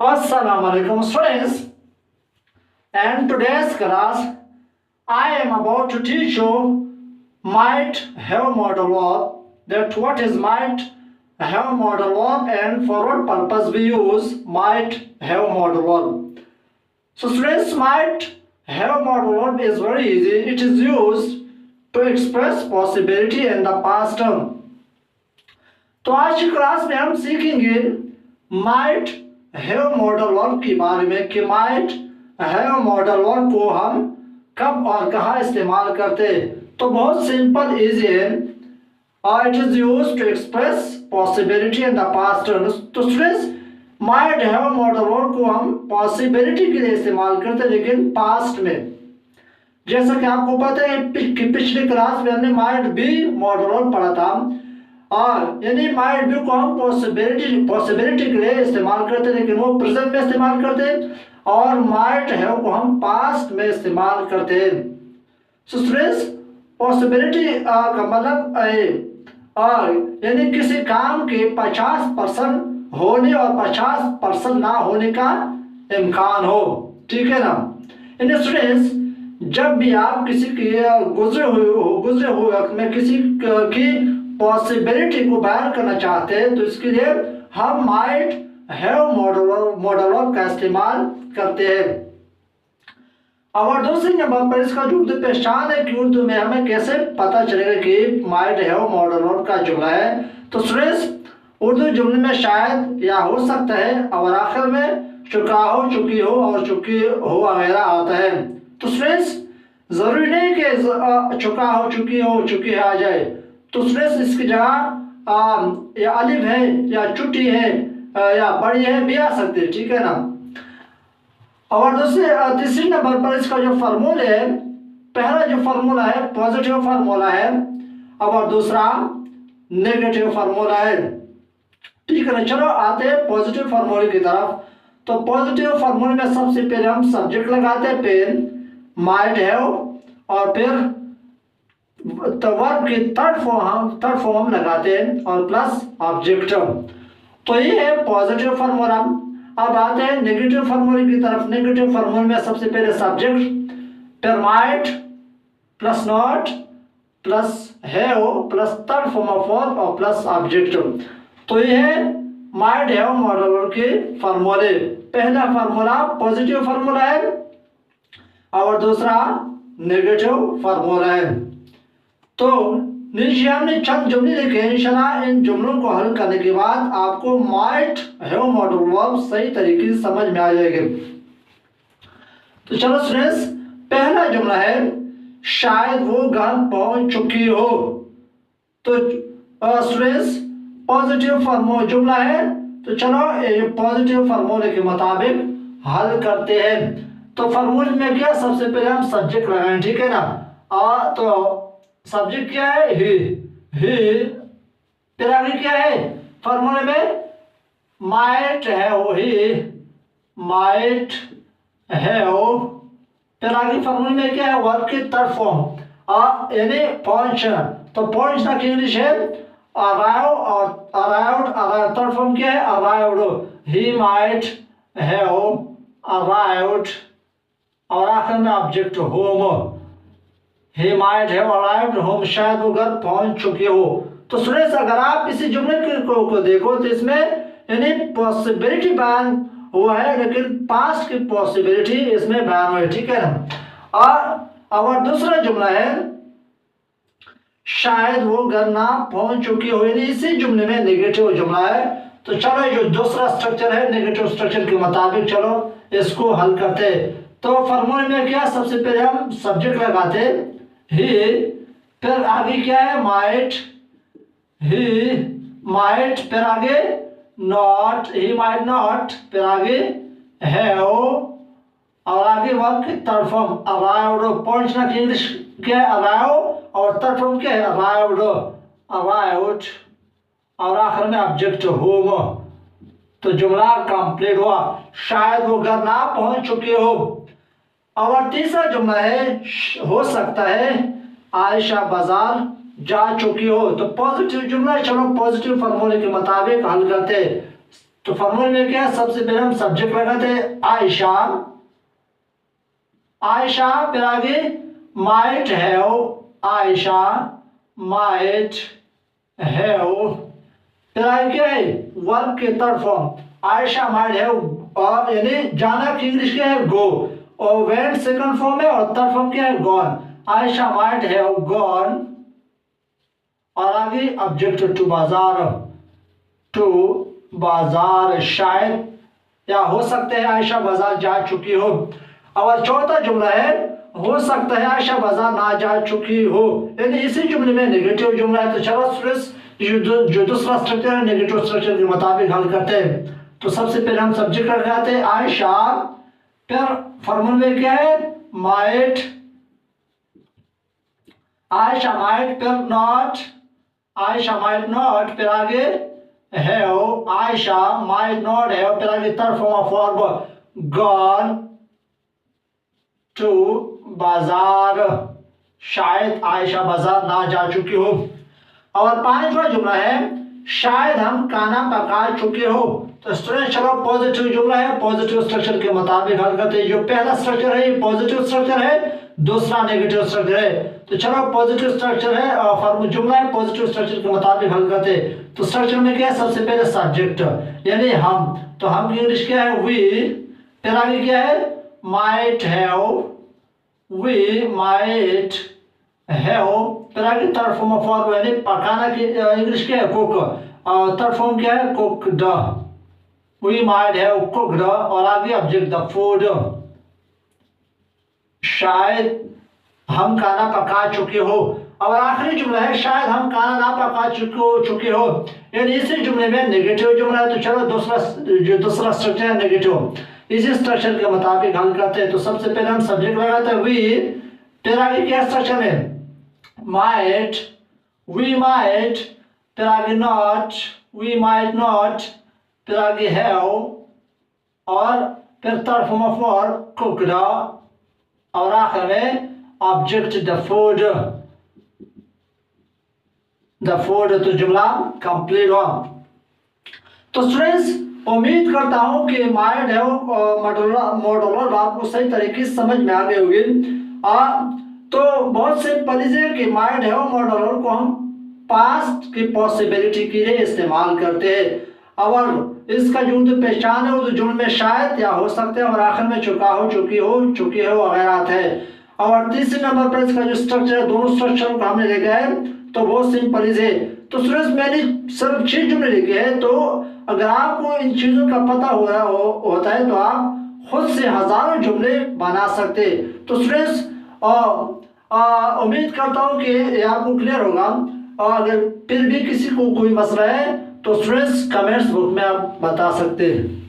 Assalamu alaikum students, and today's class I am about to teach you might have model verb, that what is might have model verb and for what purpose we use might have model verb. So students, might have model verb is very easy. It is used to express possibility in the past term. तो आज की class में हम सीखेंगे might have modal verb के बारे में कि माइट हैव मॉडल वर्ब को हम कब और कहाँ इस्तेमाल करते हैं। तो बहुत सिंपल इजी है और it is used to express possibility in the past. तो students, might have modal verb को हम पॉसिबिलिटी के लिए इस्तेमाल करते हैं, लेकिन पास्ट में। जैसा कि आपको पता है कि पिछली क्लास में हमने माइट बी मॉडल वर्ब पढ़ा था, और यानी माइट बी को हम पॉसिबिलिटी के लिए इस्तेमाल करते, लेकिन वो प्रेजेंट में इस्तेमाल करते, और माइट हैव को हम पास्ट में इस्तेमाल करते हैं। सो स्टूडेंट्स, पॉसिबिलिटी का मतलब यानी किसी काम के 50% होने और 50% ना होने का इम्कान हो, ठीक है ना। इन स्टूडेंट्स, जब भी आप किसी की गुजरे हुए वक्त में किसी की पॉसिबिलिटी को बयान करना चाहते हैं, तो इसके लिए हम माइट हैव मॉडल वर्ब का इस्तेमाल करते हैं। और दूसरे नंबर पर इसका जो उर्दू पहचान है कि उर्दू में हमें कैसे पता चलेगा कि माइट हैव मॉडल वर्ब का जुमला है। तो स्टूडेंट्स, उर्दू जुमले में शायद या हो सकता है और आखिर में चुका हो, चुकी हो और चुकी हो वगैरह आता है। तो स्टूडेंट्स, जरूरी नहीं कि चुका हो, चुकी है आ जाए। तो स्ट्रेस इसकी जगह या अलिफ है या छुट्टी है या बड़ी है भी आ सकती है, ठीक है ना। और तीसरी नंबर पर इसका जो फार्मूला है, पहला जो फार्मूला है पॉजिटिव फार्मूला है और दूसरा नेगेटिव फार्मूला है, ठीक है ना। चलो आते हैं पॉजिटिव फार्मूले की तरफ। तो पॉजिटिव फार्मूले में सबसे पहले हम सब्जेक्ट लगाते हैं पेन माइट हैव, और फिर तो वर्ब की थर्ड फॉर्म हम लगाते हैं और प्लस ऑब्जेक्टिव। तो ये है पॉजिटिव फार्मूला। अब आते हैं नेगेटिव फार्मूले की तरफ। नेगेटिव फार्मूले में सबसे पहले सब्जेक्ट, फिर might plus not plus have plus third form of verb और प्लस ऑब्जेक्टिव। तो ये है माइट हैव मॉडल वर्ब के फार्मूले। पहला फार्मूला पॉजिटिव फार्मूला है और दूसरा नेगेटिव फार्मूला है। तो नीचे हमने चंद जुमले लिखे हैं। इंशाल्लाह इन जुमलों को हल करने के बाद आपको माइट हैव मॉडल वर्ब सही तरीके से समझ में आ जाएंगे। तो चलो स्टूडेंट्स, पहला जुमला है शायद वो घर पहुंच चुकी हो। तो स्टूडेंट्स, पॉजिटिव जुमला है, तो चलो पॉजिटिव फार्मूले के मुताबिक हल करते हैं। तो फार्मूले में क्या, सबसे पहले हम सब्जेक्ट लगाएं, ठीक है ना। तो सब्जेक्ट क्या है, ही। फिर आगे क्या है फार्मूले में, might have, he might have. फिर आगे फार्मूले में क्या है, वर्ब की थर्ड फॉर्म यानी पहुंचना। तो पहुंचना की इंग्लिश है अराइव, और अराइव्ड थर्ड फॉर्म क्या है, arrived. He might have arrived, और आखिर में object home. He might have arrived home, शायद वो घर पहुंच चुके हो। तो स्टूडेंट्स, अगर आप इसी जुमले को देखो तो इसमें यानी पॉसिबिलिटी बयान हुआ है, लेकिन पास्ट की पॉसिबिलिटी इसमें बयान हुई है, ठीक है ना। और दूसरा जुमला है शायद वो घर ना पहुंच चुकी हो, यानी इसी जुमले में नेगेटिव जुमला है। तो चलो जो दूसरा स्ट्रक्चर है नेगेटिव स्ट्रक्चर के मुताबिक चलो इसको हल करते हैं। तो फार्मूले में क्या, सबसे पहले हम सब्जेक्ट लगाते हैं ही, फिर आगे क्या है माइट, ही माइट, फिर आगे नॉट, ही माइट नॉट, फिर आगे हैव, और आगे वर्ब की थर्ड फॉर्म अराइव्ड। पहुंचना की इंग्लिश क्या है, अराइव, और थर्ड फॉर्म क्या है, अराइव्ड, और आखिर में ऑब्जेक्ट होम। तो जुमला कंप्लीट हुआ, शायद वो घर ना पहुंच चुके हो। और तीसरा जुमला है हो सकता है आयशा बाजार जा चुकी हो। तो पॉजिटिव जुमला, चलो पॉजिटिव फार्मूले के मुताबिक हल करते हैं। तो फॉर्मूले में क्या है, सबसे पहले हम सब्जेक्ट लगाते हैं आयशा, आयशा, फिर आगे might have, Ayesha might have, फिर आगे क्या है वर्ब के third form, Ayesha might have यानी जाना की इंग्लिश क्या है गो, और वेंट सेकंड फॉर्म है और थर्ड फॉर्म क्या है gone, Ayesha might have gone, और आगे ऑब्जेक्ट टू बाजार, टू बाजार शायद या हो सकते हैं आयशा बाजार जा चुकी हो। और चौथा जुमला है हो सकता है आयशा बाजार ना जा चुकी हो, यानी इसी जुमले में नेगेटिव जुमला है। तो चलो स्टूडेंट्स जो दूसरा स्ट्रक्चर है नेगेटिव स्ट्रक्चर के मुताबिक हल करते हैं। तो सबसे पहले हम सब्जेक्ट लगाते हैं आयशा, फिर फॉर्मूले में क्या है माइट, आयशा माइट, फिर नॉट, आयशा माइट नॉट, फिर आगे have, Ayesha might not have, फिर आगे third form of verb gone to बाजार, शायद आयशा बाजार ना जा चुकी हो। और पांचवा जुमला है शायद हम खाना पका चुके हो। तो स्टूडेंट चलो पॉजिटिव जुमला है, पॉजिटिव स्ट्रक्चर के मुताबिक हल करते हैं। जो पहला स्ट्रक्चर है ये पॉजिटिव स्ट्रक्चर है, दूसरा नेगेटिव स्ट्रक्चर है। तो चलो पॉजिटिव स्ट्रक्चर है और फॉर्म जुमला है, पॉजिटिव स्ट्रक्चर के मुताबिक हल करते हैं। तो स्ट्रक्चर में क्या है सबसे पहले सब्जेक्ट यानी हम, तो हम की इंग्लिश क्या है वी, फिर आगे क्या है might have, we might have, फिर आगे थर्ड फॉर्म ऑफ वर्ब यानी पकाना की इंग्लिश क्या है कुक, और थर्ड फॉर्म क्या है cooked, we might have cooked, और आगे ऑब्जेक्ट द फूड, शायद हम खाना पका चुके हो। और आखिरी जुमला है शायद हम खाना ना पका चुके हो, यानी इसी जुमले में नेगेटिव जुमला है। तो चलो दूसरा स्ट्रक्चर है नेगेटिव, इसी स्ट्रक्चर के मुताबिक हल करते हैं। तो सबसे पहले हम सब्जेक्ट लगाते हैं वी, फिर आगे क्या स्ट्रक्चर है माइट, वी माइट, फिर आगे नॉट, वी माइट नॉट, फिर आगे हैव, और फिर third form of verb cooked, और आखिर में object the food, the food. तो जुमला कंप्लीट हुआ। तो स्टूडेंट्स उम्मीद करता हूं कि माइट हैव मॉडल आपको सही तरीके से समझ में आ गई होगी। तो बहुत सिंपल है कि माइट हैव मॉडल को हम पास्ट की पॉसिबिलिटी के लिए इस्तेमाल करते हैं। और इसका जो पहचान है वो तो जुम्ले में शायद या हो सकते हैं और आखिर में चुका हो, चुकी हो वगैरह है। और तीसरे नंबर पर इसका जो स्ट्रक्चर है दोनों स्ट्रक्चर को हमने देखा है तो बहुत सिंपल है। तो स्टूडेंट्स मैंने सिर्फ 6 जुमले लिखे हैं, तो अगर आपको इन चीज़ों का पता हो रहा होता है तो आप खुद से हजारों जुमले बना सकते। तो स्टूडेंट्स उम्मीद करता हूँ कि ये आपको क्लियर होगा। और अगर फिर भी किसी को कोई मसला है तो स्टूडेंट्स कमेंट्स बुक में आप बता सकते हैं।